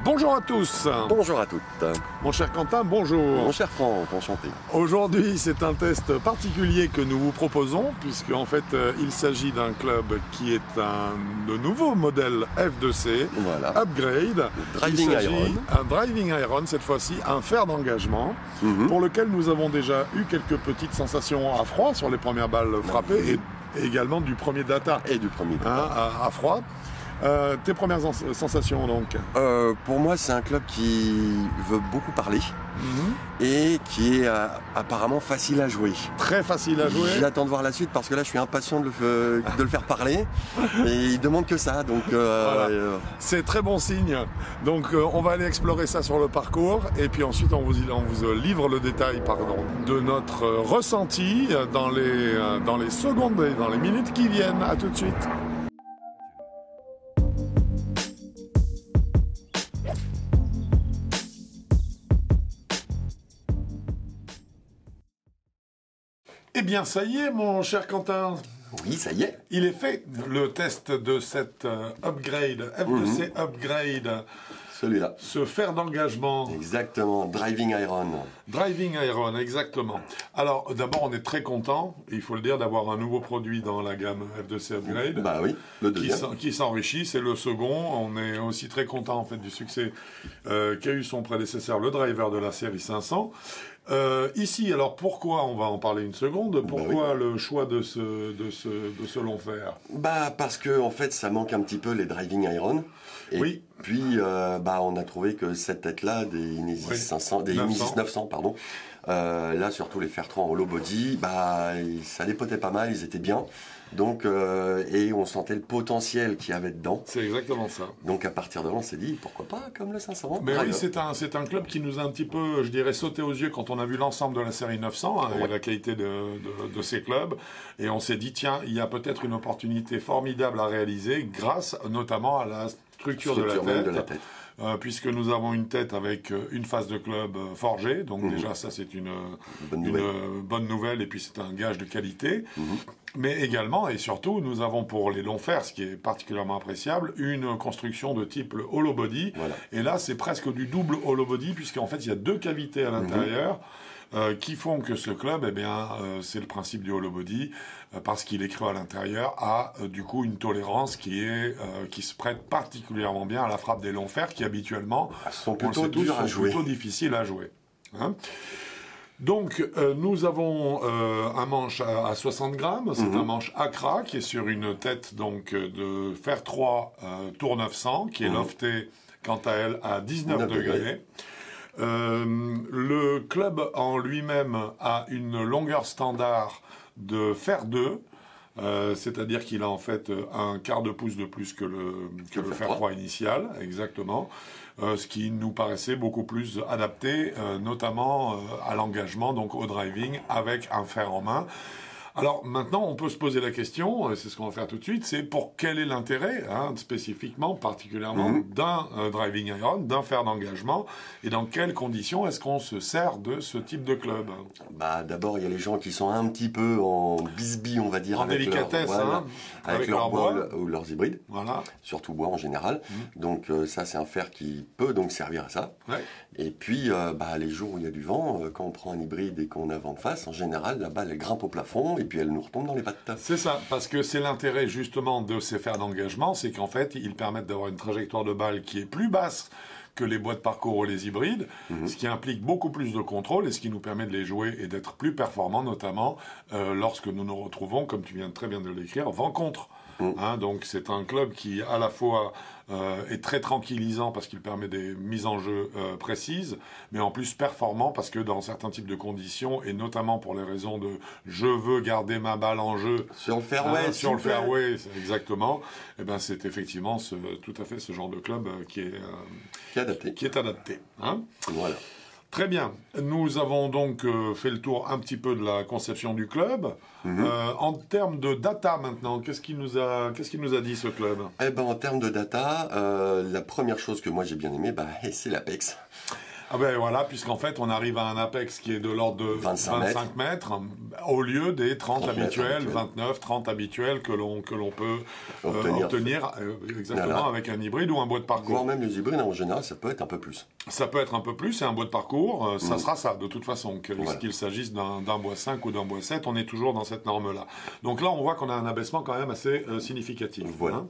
Bonjour à tous. Bonjour à toutes. Mon cher Quentin, bonjour. Mon cher Franck, enchanté. Aujourd'hui, c'est un test particulier que nous vous proposons, puisque en fait, il s'agit d'un club qui est de nouveau modèle F2C, Voilà. upgrade. Driving Iron. Un driving iron, cette fois-ci, un fer d'engagement, pour lequel nous avons déjà eu quelques petites sensations à froid sur les premières balles frappées, et également du premier data Et du premier data. à froid. Tes premières sensations donc? Pour moi, c'est un club qui veut beaucoup parler et qui est apparemment facile à jouer. Très facile à jouer. J'attends de voir la suite parce que là, je suis impatient de le faire parler et il demande que ça. Donc, Voilà. C'est très bon signe. Donc on va aller explorer ça sur le parcours et puis ensuite on vous livre le détail de notre ressenti dans les secondes et dans les minutes qui viennent. À tout de suite. Eh bien, ça y est, mon cher Quentin. oui, ça y est. Il est fait, le test de cette upgrade, F2C upgrade, Celui-là. ce fer d'engagement. Exactement. Driving Iron. Driving Iron, exactement. Alors, d'abord, on est très content, il faut le dire, d'avoir un nouveau produit dans la gamme F2C upgrade. Bah oui, le deuxième. Qui s'enrichit, c'est le second. On est aussi très content, en fait, du succès qu'a eu son prédécesseur, le driver de la série 500. Ici, alors pourquoi, on va en parler une seconde, pourquoi le choix de ce long fer? Bah parce que en fait ça manque un petit peu les driving iron. Et puis on a trouvé que cette tête-là des Inesis 500, des Inesis 900 pardon. Là surtout les fer 3 en hollow body, ça dépotait pas mal, ils étaient bien. Donc et on sentait le potentiel qu'il y avait dedans. C'est exactement ça. Donc à partir de là, on s'est dit pourquoi pas comme le 500. Mais oui, c'est un club qui nous a un petit peu, je dirais, sauté aux yeux quand on a vu l'ensemble de la série 900 et la qualité de ces clubs. Et on s'est dit, tiens, il y a peut-être une opportunité formidable à réaliser grâce notamment à la structure de la tête. Puisque nous avons une tête avec une face de club forgée, donc déjà ça c'est une bonne nouvelle et puis c'est un gage de qualité. Mais également et surtout nous avons pour les longs fers, ce qui est particulièrement appréciable, une construction de type hollow body. Voilà. Et là c'est presque du double hollow body puisqu'en fait il y a deux cavités à l'intérieur. Qui font que ce club, c'est le principe du hollow body, parce qu'il est créé à l'intérieur, a du coup une tolérance qui se prête particulièrement bien à la frappe des longs fers, qui habituellement sont plutôt difficiles à jouer. Hein. Donc, nous avons un manche à 60 grammes, c'est un manche Accra qui est sur une tête donc de fer 3 Tour 900, qui est loftée quant à elle à 19 degrés. Le club en lui-même a une longueur standard de fer 2, c'est-à-dire qu'il a en fait un quart de pouce de plus que le fer 3 initial, exactement, ce qui nous paraissait beaucoup plus adapté, notamment à l'engagement, donc au driving, avec un fer en main. Alors maintenant, on peut se poser la question, et c'est ce qu'on va faire tout de suite, c'est pour quel est l'intérêt, spécifiquement, particulièrement, d'un driving iron, d'un fer d'engagement, et dans quelles conditions est-ce qu'on se sert de ce type de club? D'abord, il y a les gens qui sont un petit peu en bisbille, on va dire, en délicatesse, avec leur bois ou leurs hybrides, voilà. Surtout bois en général. Donc ça, c'est un fer qui peut donc servir à ça. Ouais. Et puis, les jours où il y a du vent, quand on prend un hybride et qu'on a vent de face, en général, la balle, elle grimpe au plafond et puis elle nous retombe dans les pattes. C'est ça, parce que c'est l'intérêt justement de ces fers d'engagement, c'est qu'en fait, ils permettent d'avoir une trajectoire de balle qui est plus basse que les bois de parcours ou les hybrides, ce qui implique beaucoup plus de contrôle et ce qui nous permet de les jouer et d'être plus performants, notamment lorsque nous nous retrouvons, comme tu viens très bien de l'écrire, vent contre. Donc c'est un club qui à la fois est très tranquillisant parce qu'il permet des mises en jeu précises, mais en plus performant parce que dans certains types de conditions, et notamment pour les raisons de je veux garder ma balle en jeu sur le fairway, sur le fairway, exactement, et c'est effectivement tout à fait ce genre de club qui est adapté. Voilà. Très bien. Nous avons donc fait le tour un petit peu de la conception du club. En termes de data maintenant, qu'est-ce qu'il nous a dit ce club? En termes de data, la première chose que moi j'ai bien aimé, c'est l'Apex. Ah ben voilà, puisqu'en fait, on arrive à un apex qui est de l'ordre de 25 mètres, au lieu des 30 habituels, 29, 30 habituels que l'on peut obtenir exactement avec un hybride ou un bois de parcours. Voire même les hybrides, en général, ça peut être un peu plus. Ça peut être un peu plus, c'est un bois de parcours, ça sera ça, de toute façon, qu'il s'agisse d'un bois 5 ou d'un bois 7, on est toujours dans cette norme-là. Donc là, on voit qu'on a un abaissement quand même assez significatif. Voilà.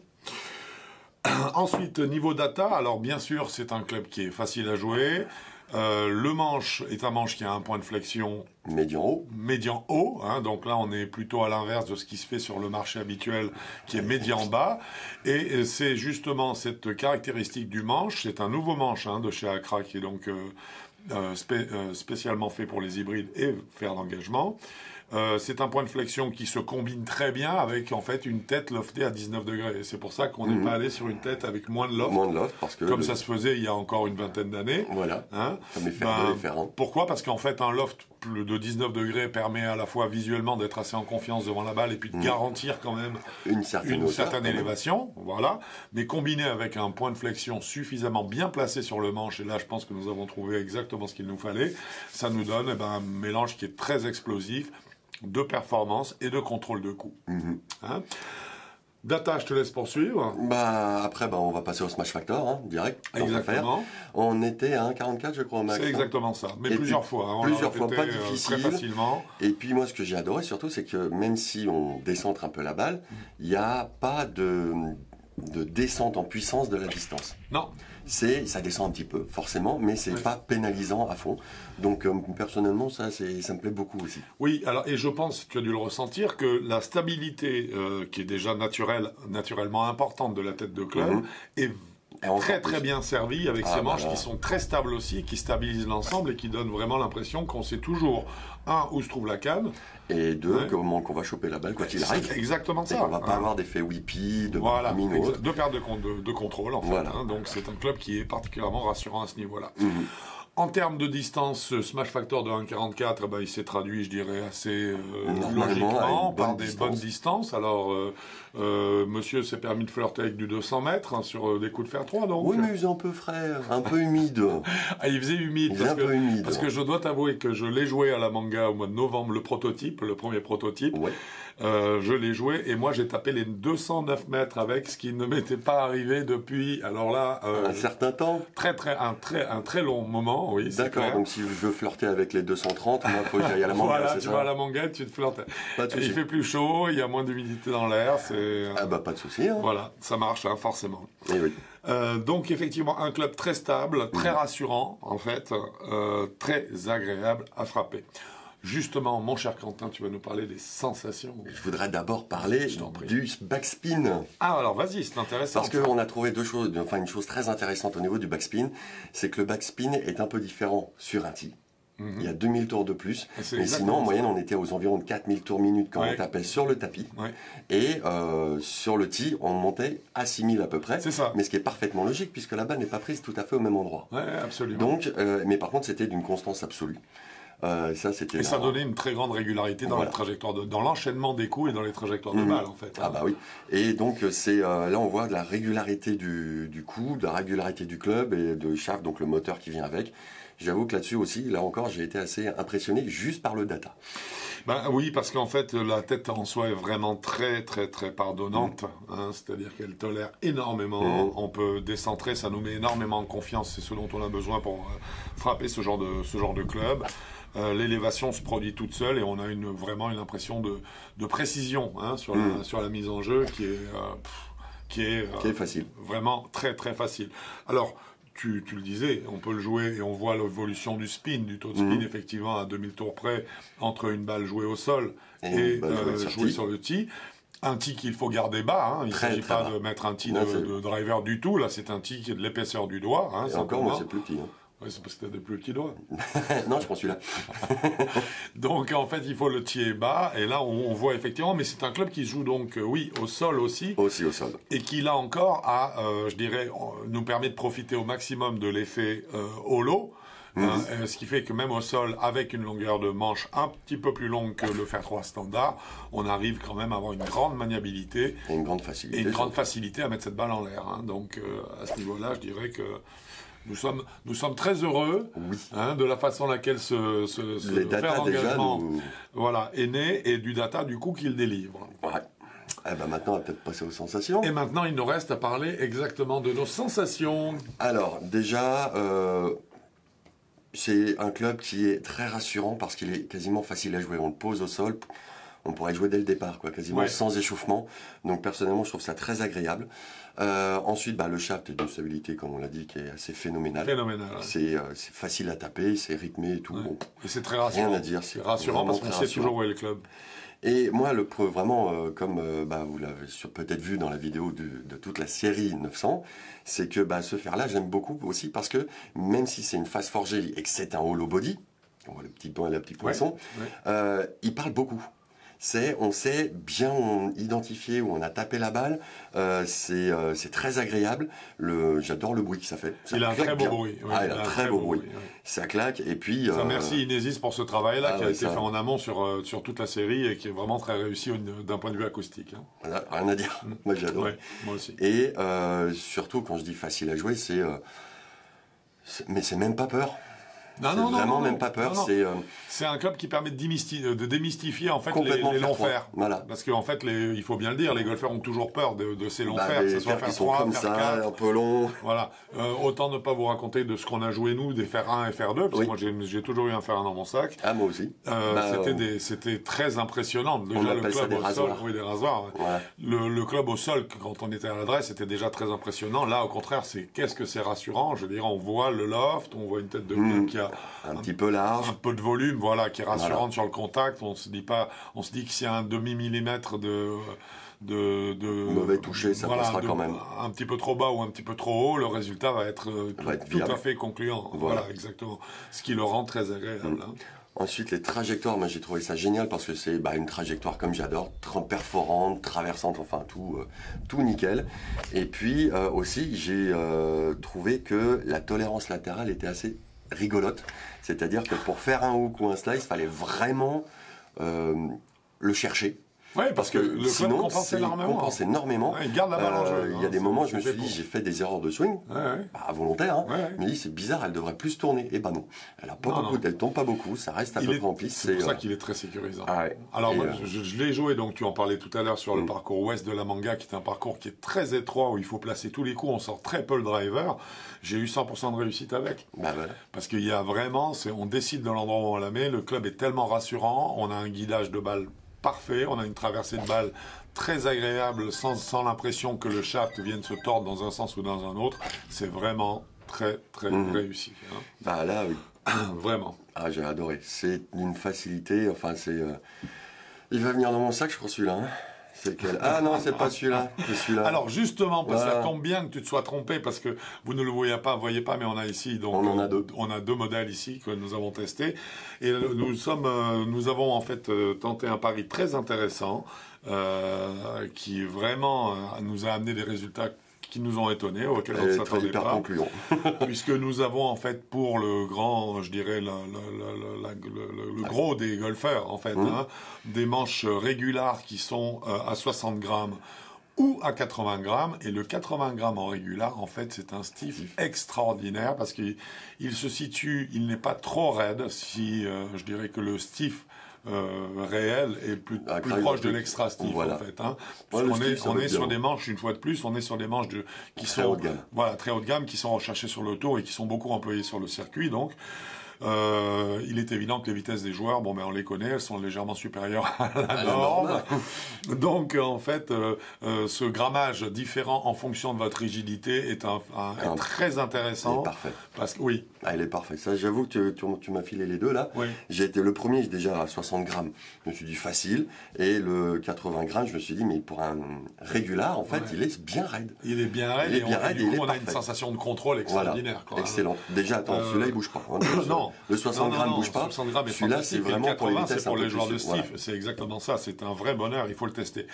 Hein. Ensuite, niveau data, alors bien sûr, c'est un club qui est facile à jouer. Le manche est un manche qui a un point de flexion médian haut, hein, donc là on est plutôt à l'inverse de ce qui se fait sur le marché habituel qui est médian bas, et c'est justement cette caractéristique du manche, c'est un nouveau manche de chez Accra qui est donc spécialement fait pour les hybrides et fer d'engagement. C'est un point de flexion qui se combine très bien avec en fait une tête loftée à 19 degrés. Et c'est pour ça qu'on n'est pas allé sur une tête avec moins de loft. Moins de loft, parce que comme ça se faisait il y a encore une vingtaine d'années. Voilà. Hein, comme les fers de pourquoi? Parce qu'en fait un loft de 19 degrés permet à la fois visuellement d'être assez en confiance devant la balle et puis de garantir quand même une certaine élévation. Voilà. Mais combiné avec un point de flexion suffisamment bien placé sur le manche, et là je pense que nous avons trouvé exactement ce qu'il nous fallait, ça nous donne un mélange qui est très explosif, de performance et de contrôle de coût. Hein, Data, je te laisse poursuivre. Après, on va passer au Smash Factor, direct. Exactement. On était à 1,44, je crois, au max. C'est exactement ça, mais plusieurs fois. Plusieurs fois, pas difficile. Très facilement. Et puis moi, ce que j'ai adoré surtout, c'est que même si on décentre un peu la balle, il n'y a pas de descente en puissance de la distance. Non. Ça descend un petit peu, forcément, mais c'est pas pénalisant à fond. Donc, personnellement, ça me plaît beaucoup aussi. Oui, alors, et je pense, tu as dû le ressentir, que la stabilité, qui est déjà naturellement importante de la tête de club, est très bien servi avec ces manches qui sont très stables aussi, qui stabilisent l'ensemble et qui donnent vraiment l'impression qu'on sait toujours, où se trouve la canne. Et deux, comment qu'on va choper la balle quand il arrive. C'est exactement ça. On va pas avoir d'effet whippy, de perte de contrôle en fait. Voilà. Donc c'est un club qui est particulièrement rassurant à ce niveau-là. En termes de distance, ce Smash Factor de 1,44, il s'est traduit, je dirais, assez logiquement par des bonnes distances. Alors, monsieur s'est permis de flirter avec du 200 mètres sur des coups de fer 3, donc. Oui, mais il faisait un peu frais, un peu humide. Il faisait humide. Parce que je dois t'avouer que je l'ai joué à la Manga au mois de novembre, le premier prototype. Ouais. Je l'ai joué et moi j'ai tapé les 209 mètres avec, ce qui ne m'était pas arrivé depuis, alors là... un certain temps. Un très long moment, oui. D'accord, donc si je veux flirter avec les 230, moi il faut que j'aille à la Manga, voilà, tu vas à la Manga, tu te flirtes. Il fait plus chaud, il y a moins d'humidité dans l'air, pas de souci. Voilà, ça marche, forcément. Et oui. Donc effectivement, un club très stable, très rassurant, en fait, très agréable à frapper. Justement, mon cher Quentin, tu vas nous parler des sensations. Je voudrais d'abord parler du backspin. Alors vas-y, c'est intéressant. Parce qu'on a trouvé une chose très intéressante au niveau du backspin, c'est que le backspin est un peu différent sur un tee. Il y a 2000 tours de plus, mais sinon, en moyenne, on était aux environs de 4000 tours minutes quand on tapait sur le tapis. Et sur le tee, on montait à 6000 à peu près. C'est ça. Mais ce qui est parfaitement logique, puisque la balle n'est pas prise tout à fait au même endroit. Oui, absolument. Donc, mais par contre, c'était d'une constance absolue. Ça donnait une très grande régularité dans la trajectoire dans l'enchaînement des coups et dans les trajectoires de balles en fait. Ah bah oui. Et donc là on voit de la régularité du coup, de la régularité du club et de shaft, donc le moteur qui vient avec. J'avoue que là-dessus aussi, là encore, j'ai été assez impressionné juste par le data. Oui, parce qu'en fait, la tête en soi est vraiment très, très, très pardonnante. C'est-à-dire qu'elle tolère énormément. On peut décentrer, ça nous met énormément en confiance. C'est ce dont on a besoin pour frapper ce genre de club. L'élévation se produit toute seule et on a vraiment une impression de précision sur la mise en jeu qui est facile. Vraiment très, très facile. Alors, tu le disais, on peut le jouer et on voit l'évolution du spin, du taux de spin effectivement à 2000 tours près entre une balle jouée au sol et jouée sur le tee. Un tee qu'il faut garder bas, il ne s'agit pas de mettre un tee de driver du tout, là c'est un tee qui est de l'épaisseur du doigt. Et encore, moi c'est plus petit. Oui, c'est parce que tu as des plus petits doigts. Non, je prends celui-là. Donc, en fait, il faut le tirer bas. Et là, on voit effectivement, mais c'est un club qui joue donc, au sol aussi. Aussi au sol. Et qui, là encore, je dirais, nous permet de profiter au maximum de l'effet holo. Ce qui fait que même au sol, avec une longueur de manche un petit peu plus longue que le fer 3 standard, on arrive quand même à avoir une grande maniabilité. Et une grande facilité. Et une grande facilité à mettre cette balle en l'air. Donc, à ce niveau-là, je dirais que Nous sommes très heureux de la façon laquelle ce faire d'engagement est né et du data du coup qu'il délivre. Ouais. Eh ben maintenant, on va peut-être passer aux sensations. Et maintenant, il nous reste à parler exactement de nos sensations. Alors, déjà, c'est un club qui est très rassurant parce qu'il est quasiment facile à jouer. On le pose au sol, on pourrait jouer dès le départ, quasiment sans échauffement. Donc, personnellement, je trouve ça très agréable. Ensuite, le shaft est d'une stabilité, comme on l'a dit, qui est assez phénoménale. C'est facile à taper, c'est rythmé et tout. Ouais. Bon, et c'est très rassurant. Rien à dire. C'est rassurant parce qu'on sait toujours où est le club. Et moi, vraiment, comme vous l'avez peut-être vu dans la vidéo de toute la série 900, c'est que ce fer-là, j'aime beaucoup aussi parce que même si c'est une face forgée et que c'est un hollow body, on voit le petit poinçon, il parle beaucoup. On sait bien identifier où on a tapé la balle. C'est très agréable. J'adore le bruit que ça fait. Il a un très beau bruit. Il a un très beau bruit. Ça claque. Et puis. Merci Inesis pour ce travail-là qui a été fait en amont sur toute la série et qui est vraiment très réussi d'un point de vue acoustique. Rien à dire. Moi j'adore. Moi aussi. Et surtout quand je dis facile à jouer, mais c'est même pas peur. Non, même pas peur. C'est un club qui permet de démystifier en fait les longs fers. Voilà. Parce qu'en fait, il faut bien le dire, les golfeurs ont toujours peur de ces longs fers, que ce soit fer 3, comme fer ça, 4. un peu long. Voilà. Autant ne pas vous raconter de ce qu'on a joué nous, des fer 1 et fer 2, parce que moi j'ai toujours eu un fer 1 dans mon sac. Ah, moi aussi. C'était très impressionnant. Déjà le club au sol, des rasoirs. Voilà. Le club au sol, quand on était à l'adresse, c'était déjà très impressionnant. Là, au contraire, qu'est-ce que c'est rassurant. Je veux dire, on voit le loft, on voit une tête de club qui a un petit peu large, un peu de volume, qui est rassurante sur le contact. On se dit que s'il y a un demi-millimètre de mauvais toucher, ça passera quand même. Un petit peu trop bas ou un petit peu trop haut, le résultat va être tout à fait concluant. Voilà, exactement. Ce qui le rend très agréable. Ensuite, les trajectoires, moi j'ai trouvé ça génial parce que c'est une trajectoire comme j'adore, perforante, traversante, enfin tout nickel. Et puis aussi, j'ai trouvé que la tolérance latérale était assez rigolote. C'est-à-dire que pour faire un hook ou un slice, il fallait vraiment le chercher. Oui, parce que le club compense énormément. Il garde la balle en jeu. Il y a des moments, je me suis dit, j'ai fait des erreurs de swing, volontaires. Je me dis, c'est bizarre, elle devrait plus tourner. Et non. Elle tombe pas beaucoup, ça reste à peu près en piste. C'est pour ça qu'il est très sécurisant. Alors, je l'ai joué, donc tu en parlais tout à l'heure sur le parcours ouest de la Manga, qui est un parcours qui est très étroit, où il faut placer tous les coups, on sort très peu le driver. J'ai eu 100% de réussite avec. Parce qu'il y a vraiment, on décide de l'endroit où on la met, le club est tellement rassurant, on a un guidage de balle parfait, on a une traversée de balle très agréable sans l'impression que le shaft vienne se tordre dans un sens ou dans un autre. C'est vraiment très réussi. Là, oui. Vraiment. Ah, j'ai adoré. C'est d'une facilité. Enfin, il va venir dans mon sac, je crois, celui-là. C'est quel... Ah non, c'est pas celui-là. C'est celui-là. Alors justement, parce que ça tombe bien que tu te sois trompé, parce que vous ne le voyez pas, mais on a ici, donc on en a deux. On a deux modèles ici que nous avons testés, et nous avons en fait tenté un pari très intéressant qui vraiment nous a amené des résultats qui nous ont étonnés, auxquels on ne s'attendait pas. Puisque nous avons en fait pour le grand, je dirais, le gros des golfeurs, en fait, des manches régulares qui sont à 60 grammes ou à 80 grammes. Et le 80 grammes en régular, en fait, c'est un stiff extraordinaire parce qu'il se situe, il n'est pas trop raide, je dirais que le stiff réel et plus proche de l'extra stiff en fait. On est sur des manches, une fois de plus, on est sur des manches qui sont haut de gamme. Voilà, très haut de gamme, qui sont recherchées sur le tour et qui sont beaucoup employées sur le circuit. Donc, il est évident que les vitesses des joueurs, on les connaît, elles sont légèrement supérieures à la norme. Donc, en fait, ce grammage différent en fonction de votre rigidité est très intéressant. Il est parfait. Parce que, oui. Il est parfait. Ça, j'avoue que tu m'as filé les deux là. Oui. J'ai été le premier, déjà à 60 grammes. Je me suis dit facile. Et le 80 grammes, je me suis dit, mais pour un régular, en fait, il est bien raide. Il est bien raide. Du coup, on a une sensation de contrôle extraordinaire. Voilà. Excellent. Déjà, attends, celui-là, il bouge pas. Non. Le 60 grammes ne bouge pas. Celui-là, c'est vraiment pour les vitesses. C'est pour les joueurs de stiff. C'est exactement ça. C'est un vrai bonheur. Il faut le tester.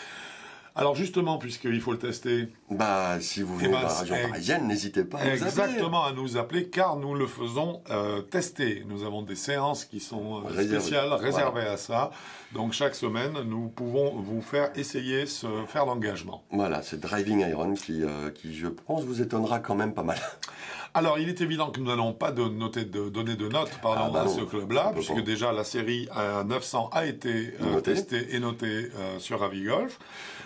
Alors justement, puisqu'il faut le tester... Bah, si vous venez de la région parisienne, n'hésitez pas à nous appeler. Exactement, à nous appeler, car nous le faisons tester. Nous avons des séances qui sont spéciales, réservées à ça. Donc chaque semaine, nous pouvons vous faire essayer faire l'engagement. Voilà, c'est Driving Iron qui, je pense, vous étonnera quand même pas mal. Alors, il est évident que nous n'allons pas donner de notes à ce club-là, puisque déjà la série 900 a été testée et notée sur Avigolf.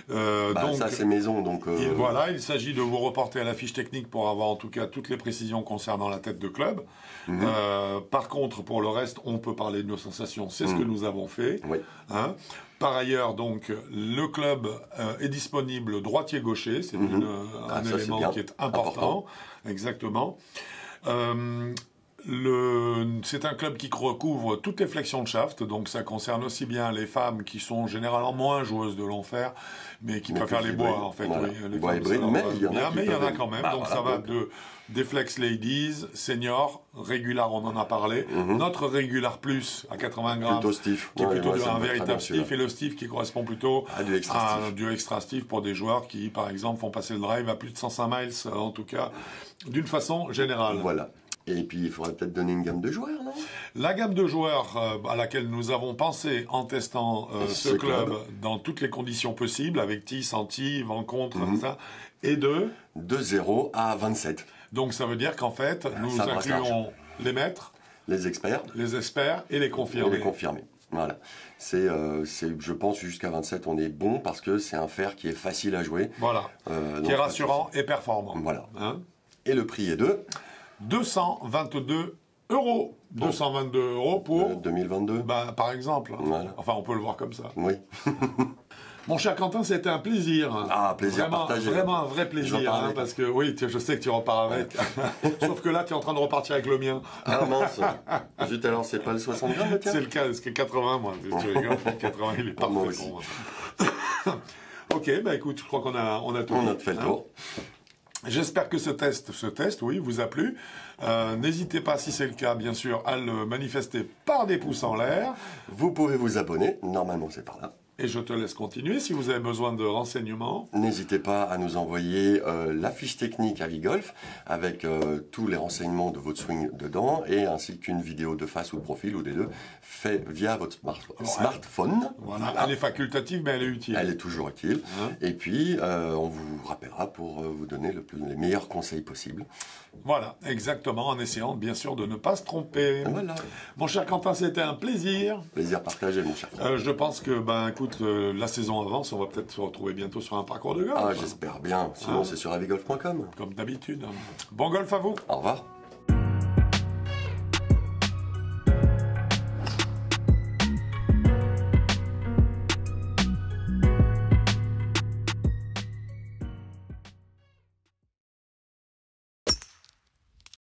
Donc, ça, c'est maison. Donc, voilà, il s'agit de vous reporter à la fiche technique pour avoir en tout cas toutes les précisions concernant la tête de club. Par contre, pour le reste, on peut parler de nos sensations. C'est ce que nous avons fait. Oui. Hein. Par ailleurs, donc, le club est disponible droitier-gaucher. C'est un élément qui est important. Exactement. C'est un club qui recouvre toutes les flexions de shaft, donc ça concerne aussi bien les femmes qui sont généralement moins joueuses de long fer, mais qui préfèrent les bois, en fait. Voilà. Oui, les bois hybrides, mais il y en a quand même. Donc ça va des Flex Ladies, Senior, Régular, on en a parlé. Notre Régular Plus à 80 grammes, plutôt stiff, qui est plutôt un véritable stiff, et le stiff qui correspond plutôt à du extra stiff pour des joueurs qui, par exemple, font passer le drive à plus de 105 miles, en tout cas, d'une façon générale. Voilà. Et puis, il faudrait peut-être donner une gamme de joueurs, non? La gamme de joueurs à laquelle nous avons pensé en testant ce club dans toutes les conditions possibles, avec TIS, anti, vent contre, ça, est de 0 à 27. Donc ça veut dire qu'en fait, nous incluons les maîtres, les experts et les confirmés. Voilà. Je pense jusqu'à 27, on est bon parce que c'est un fer qui est facile à jouer. Voilà. Qui est rassurant et performant. Voilà. Et le prix est de 222 €. 222 € pour 2022. Bah, par exemple. Voilà. Enfin, on peut le voir comme ça. Oui. Mon cher Quentin, c'était un plaisir. Plaisir partagé. Vraiment un vrai plaisir. Parce que oui, je sais que tu repars avec. Sauf que là, tu es en train de repartir avec le mien. Ah mince. Juste alors, c'est pas le 60 grammes, le tien? C'est le cas, c'est 80, moi. Tu rigoles, 80, il est parfait. Moi aussi. Ok, bah écoute, je crois qu'on a tout. On a fait le tour. J'espère que ce test, oui, vous a plu. N'hésitez pas, si c'est le cas, bien sûr, à le manifester par des pouces en l'air. Vous pouvez vous abonner. Normalement, c'est par là. Et je te laisse continuer. Si vous avez besoin de renseignements, n'hésitez pas à nous envoyer la fiche technique Avigolf avec tous les renseignements de votre swing dedans et ainsi qu'une vidéo de face ou de profil ou des deux fait via votre smartphone. Voilà. Elle est facultative, mais elle est utile. Elle est toujours utile. Et puis, on vous rappellera pour vous donner les meilleurs conseils possibles. Voilà, exactement, en essayant bien sûr de ne pas se tromper. Voilà. Mon cher Quentin, c'était un plaisir. Plaisir partagé, mon cher Quentin. Je pense que, écoute, la saison avance, on va peut-être se retrouver bientôt sur un parcours de golf. J'espère bien. Sinon, c'est sur avigolf.com. Comme d'habitude. Bon golf à vous. Au revoir.